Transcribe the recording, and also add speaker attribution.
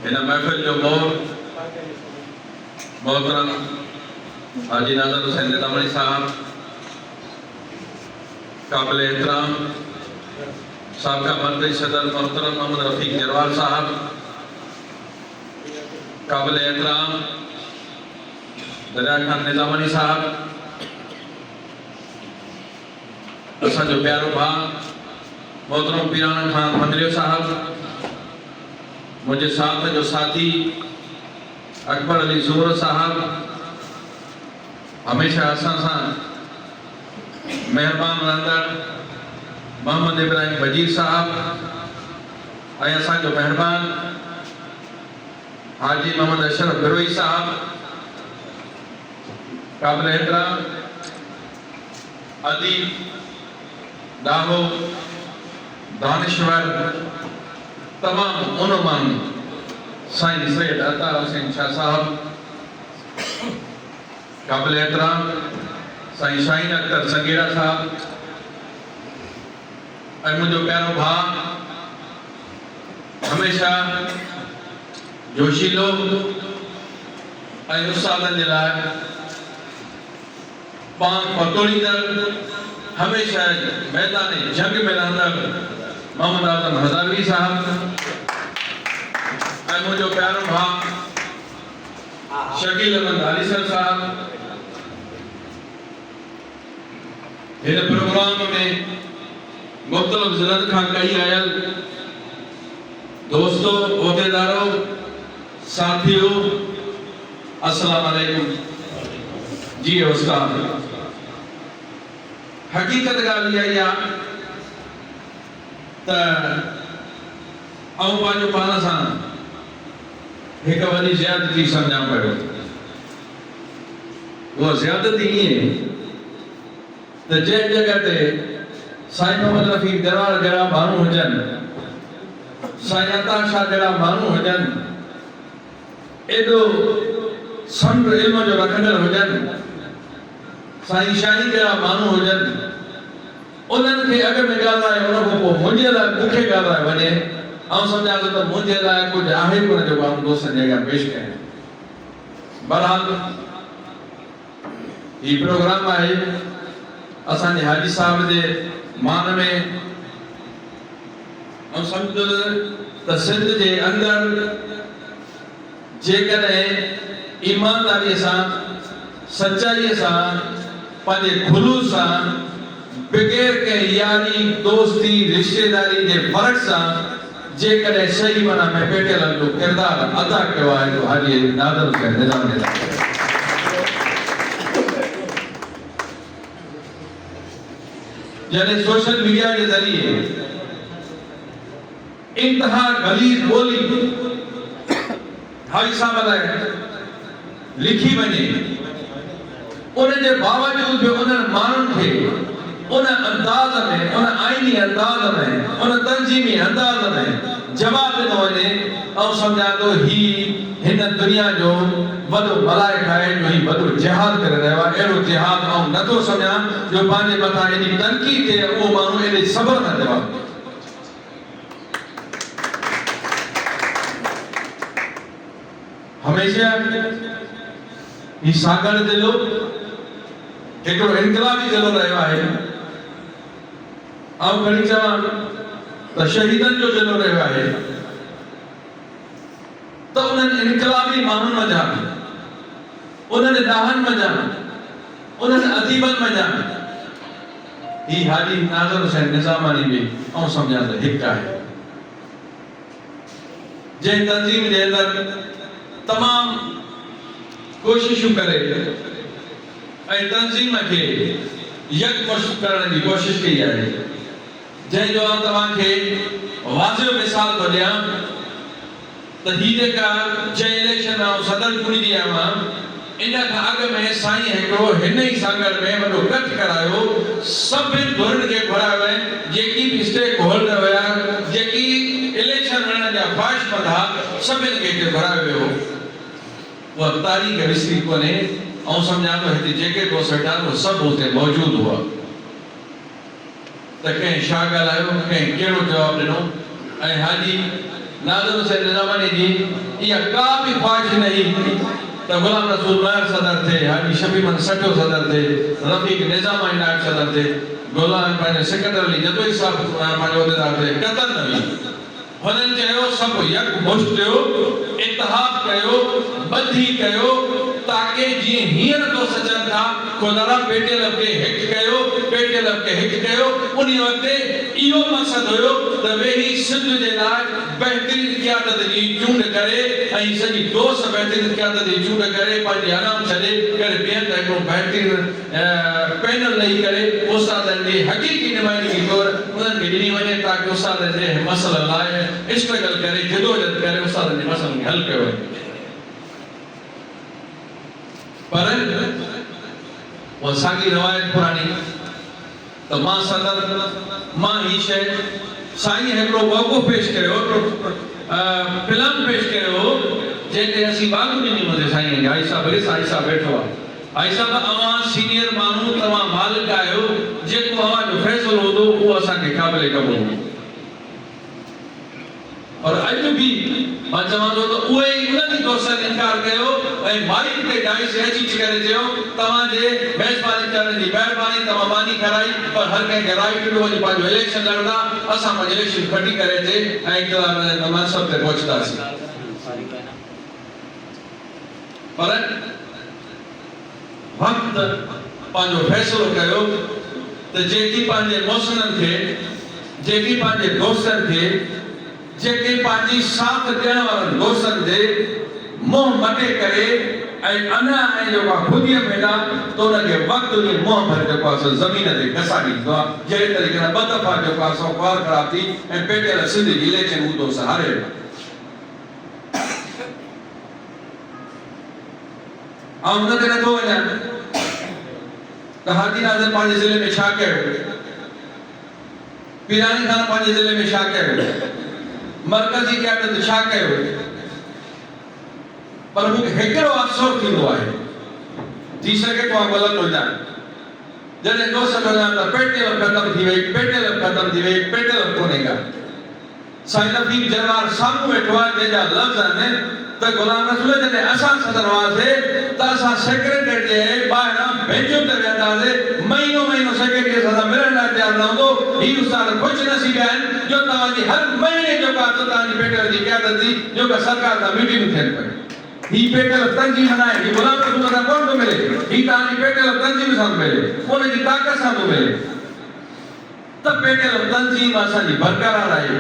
Speaker 1: इन महफिल जो मोर मोहतरम हाजी नाज़र हुसैन निज़ामी साहब, काबिल एहतराम साबका मरकज़ी सदर मोहतरम मोहम्मद रफ़ीक जरवाल साहब, काबिल एहतराम दरिया खान निज़ामी साहब, असा जो प्यारो भाउ मोहतरम पीराना खान मंदरियो साहब, मुझे साथ जो साथी अकबर अली ज़ूर साहब, हमेशा असा सा मेहरबान रहंदड़ मोहम्मद इब्राहिम वजीर साहब, ऐं असा जो मेहरबान हाजी मोहम्मद अशरफ बिरोई साहब, काबिल एहतराम अदीब दाहो दानिश्वर तमाम उन्मान साईं सैयद अता हुसैन शाह साहब, काबिल एहतराम साईं शाहीन अख्तर संगेरा साहब, और मुझे प्यारो भाउ हमेशा जोशीलो उस्तादन जे लाइ पान पतोड़ींदड़, हमेशा मैदान जंग में रहंदड़ मोहम्मद आज़म हज़ारवी साहब, और मुझे प्यारो भाउ शकील अहमद हालिसर साहब, इन प्रोग्राम में मुख्तलिफ ज़िलन खां कई आयल दोस्तों, ओहदेदारों, साथियों, अस्सलाम वालेकुम जी। उस्ताद हकीकत गाल इहा त पंहिंजो पाण सां हिकु वॾी ज़्यादती सम्झां पियो। उहा ज़्यादती ईअं त जंहिं जॻह ते साईं मोहम्मद रफ़ीक जरवाल जहिड़ा माण्हू हुजनि, साईं अता शाह जहिड़ा माण्हू हुजनि, एॾो संड इल्म जो रखंदड़ हुजनि, साईं शाही जहिड़ा माण्हू हुजनि, उन्हनि खे अॻ में ॻाल्हाए उन खां पोइ मुंहिंजे लाइ मूंखे ॻाल्हाए वञे, ऐं सम्झां थो त मुंहिंजे लाइ कुझु आहे कोन जेको आउं दोस्तनि जे अॻियां पेश कयां। बहरहाल हीउ प्रोग्राम आहे असांजे हाजी साहब जे मान में, ऐं सम्झो त सिंध जे अंदरि जेकॾहिं ईमानदारीअ सां, सचाईअ सां, पंहिंजे खुलूस सां, बग़ैर कंहिं यारी दोस्ती रिश्तेदारी जे फ़र्क़ सां जेकॾहिं सही माना में पेटियल जो किरदारु अदा कयो आहे तो हाजी नाज़र हुसैन निज़ामी साहब। जॾहिं सोशल मीडिया के ज़रिए इंतहा गलीज़ बोली हाजी साहब लाइ लिखी वञे, उन जे बावजूद भी उन्हनि माण्हुनि खे उन अंदाज़ में, उन आईनी अंदाज़ में, उन तंज़ीमी अंदाज़ में जवाब ॾिनो वञे, ऐं सम्झां थो ही हिन दुनिया जो वॾो मलाइक आहे जो ही वॾो जिहाद करे रहियो आहे। अहिड़ो जिहाद ऐं नथो सम्झां जो पंहिंजे मथां एॾी तनक़ीद थिए, उहो माण्हू एॾे सब्र सां जवाब ॾे। हमेशा ही सागर ज़िलो हिकिड़ो इनकलाबी ज़िलो रहियो आहे, ऐं घणी चवां त शहीदनि जो ज़िलो रहियो आहे, त उन्हनि इनकलाबी माण्हुनि मंझां, उन्हनि ॾाहनि मंझां, उन्हनि अदीबनि मंझां ही हाजी नाज़र हुसैन निज़ामी बि ऐं सम्झां त हिकु आहे, जंहिं तंज़ीम जे अंदरि तमाम कोशिशूं करे ऐं तंज़ीम खे यकमश्त करण जी कोशिश कई आहे, जंहिंजो आउं तव्हांखे वाज़िह मिसाल थो ॾियां त ही जेका जंहिं इलेक्शन में आउं सदर चूंडिजी आयो आहियां, इन खां अॻु में साईं हिकिड़ो हिन ई सागर में वॾो कट करायो, सभिनि धुरनि खे घुरायो आहिनि, जेकी बि स्टेक होल्डर हुया, जेकी इलेक्शन लड़ण जा ख्वाहिशमंद हुआ, सभिनि खे हिते घुरायो वियो। उहा तारीख़ विसरी कोन्हे, ऐं सम्झां थो हिते जेके दोस्त वेठा उहे सभु हुते मौजूदु हुआ। त कंहिं छा ॻाल्हायो, कंहिं कहिड़ो जवाबु ॾिनो। ऐं हाजी नाज़िम हुसैन निज़ामानी जी इहा का बि ख़्वाहिश न हुई त गुलाम रसूल नायब सदर थिए, हाजी शफ़ीमन सठो सदर थिए, रफ़ीक निज़ामानी नायब सदर थिए, गुलाम पंहिंजे सिकंदर अली जदोई साहब पंहिंजो उहिदेदार थिए, क़तल न हुई। हुननि चयो सभु यकमुश्त थियो, इतिहाद कयो, ॿधी कयो, ताकि जीअं हींअर दोस्त अचनि था ख़ुदा पेटियल खे हिकु कयो, पेटियल खे हिकु कयो। उन वक़्तु इहो मक़सदु हुयो त वेही सिंध जे लाइ बहितरीन क़यादत जी चूंड करे ऐं सॼी दोस्त बहितरीन क़यादत जी चूंड करे पंहिंजे अनाम छॾे करे ॿियनि त हिकिड़ो बहितरीन पैनल ॾेई करे उस्तादनि जी हक़ीक़ी नुमाइंदगी तौरु उन्हनि खे ॾिनी वञे ताकि उस्तादनि जे मसइलनि लाइ स्ट्रगल करे, जदोजहद करे उस्तादनि जे मसइलनि खे हल कयो वञे। पर वो साॻी रवायत पुरानी त मां सदर मां ही शइ साईं हिकिड़ो मौक़ो पेश कयो, फिल्म पेश कयो जंहिंते असीं बाग़ ॾिनी हुजे साईं खे। आई साहब आई साहब वेठो आहे, आई साहब अवां सीनियर माण्हू, तव्हां मालिक आहियो, जेको अवांजो फ़ैसिलो हूंदो उहो असांखे क़ाबिल क़बूल हूंदो। और अॼु बि मां चवां थो त उहे ई उन्हनि दोस्तनि इनकार कयो ऐं माइक ते डाई से अची करे चयो तव्हांजे मेज़बानी करण जी महिरबानी, तव्हां मानी कराई, पर हर कंहिंखे राइट ॾिनो वञी पंहिंजो इलेक्शन लड़ंदा, असां पंहिंजो इलेक्शन खटी करे अचे ऐं इक़्तिदार मनसब ते पहुचंदासीं। पर वक़्तु पंहिंजो फ़ैसिलो कयो त जेकी पंहिंजे मुहसिननि खे, जेकी पंहिंजे दोस्तनि खे, जेके पंहिंजी साथ ॾियण वारनि दोस्तनि जे मुंहुं मटे करे ऐं अञा ऐं जेको आहे ख़ुदीअ में ॾा त उनखे वक़्तु उन मुंहुं भरे जेको आहे ज़मीन ते घसा ॾींदो आहे। जहिड़े तरीक़े सां ॿ दफ़ा जेको आहे सो ख़्वार ख़राब थी ऐं पेटियल सिंध जी इलेक्शन हू दोस्त हारे वियो। ऐं हुन ते नथो वञा त हाजी नाज़िर पंहिंजे ज़िले में छा कयो, पीरानी खान पंहिंजे ज़िले में छा कयो, मरकज़ी क़यादत छा कयो। पर मूंखे हिकिड़ो अफ़सोस थींदो आहे, थी सघे तो ग़लति हुजां, जॾहिं दोस्त चवंदा त पेटियल ख़तम थी वई, पेटियल ख़तम थी वई, पेटियल कोन्हे का। साईं रफ़ीक जरवार साम्हूं वेठो आहे जंहिंजा लफ़्ज़ आहिनि त गुलाम रसूल जॾहिं असां सदर हुआसीं त असां सेक्रेटरी जे ॿाहिरां बेंचुनि ते वेहंदासीं, महीनो महीनो सेक्रेटरी सां मिलण लाइ तयारु न हूंदो। ही उस्ताद ख़ुशि नसीब आहिनि जो तव्हांजी हर महीने जो का तव्हांजी पेटियल जी क़यादत जी जो का सरकार सां मीटिंग थियनि पई। ही पेटियल तंजीम न आहे, ही गुलाम रसूल सां कोन थो मिले, ही तव्हांजी पेटियल तंजीम सां थो मिले, उनजी ताक़त सां थो मिले। त पेटियल तंजीम असांजी बरक़रार आहे।